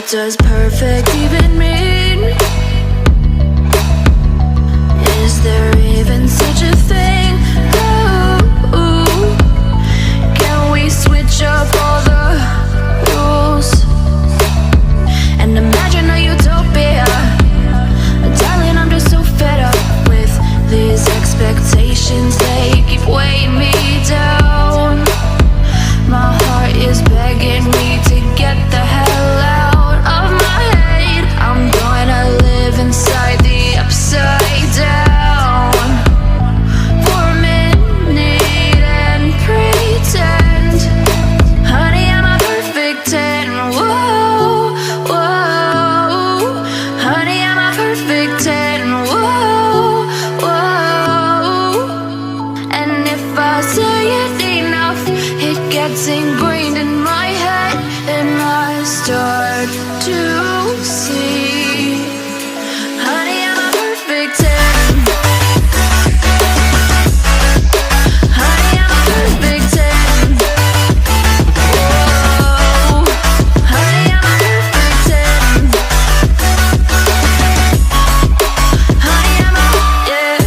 does perfect even mean? Is there even such a thing? Ooh, can we switch up all the rules and imagine a utopia? Darling, I'm just so fed up with these expectations. They keep weighing me down. My heart is begging me to get the hell out of my head. I'm gonna live inside the upside down for a minute and pretend, honey, I'm a perfect 10. Whoa, whoa, honey, I'm a perfect 10. Whoa, whoa, and if I say it enough, it gets ingrained in my head, and I start to see, honey, I'm a perfect 10. Honey, I'm a perfect 10. Whoa, honey, I'm a perfect 10. Honey, I'm a, yeah.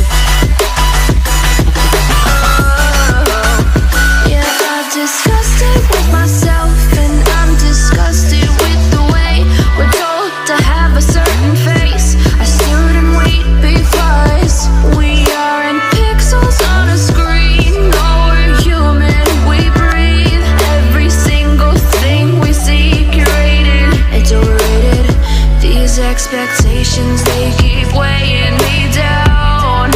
Yeah, I've discussed it with myself, and I'm disgusted with the way we're told to have a certain face. I stood and wait because we aren't pixels on a screen. No, we're human, we breathe. Every single thing we see curated. It's overrated. These expectations, they keep weighing me down.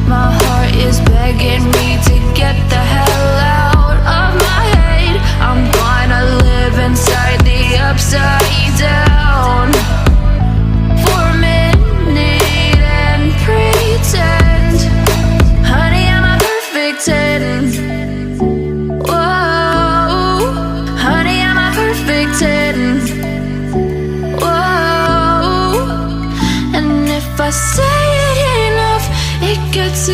My heart is begging me to get the hell out of my head. I'm gonna live inside the upside down for a minute and pretend, honey, I'm a perfect 10. Whoa, honey, I'm a perfect 10. Whoa, and if I say it enough, it gets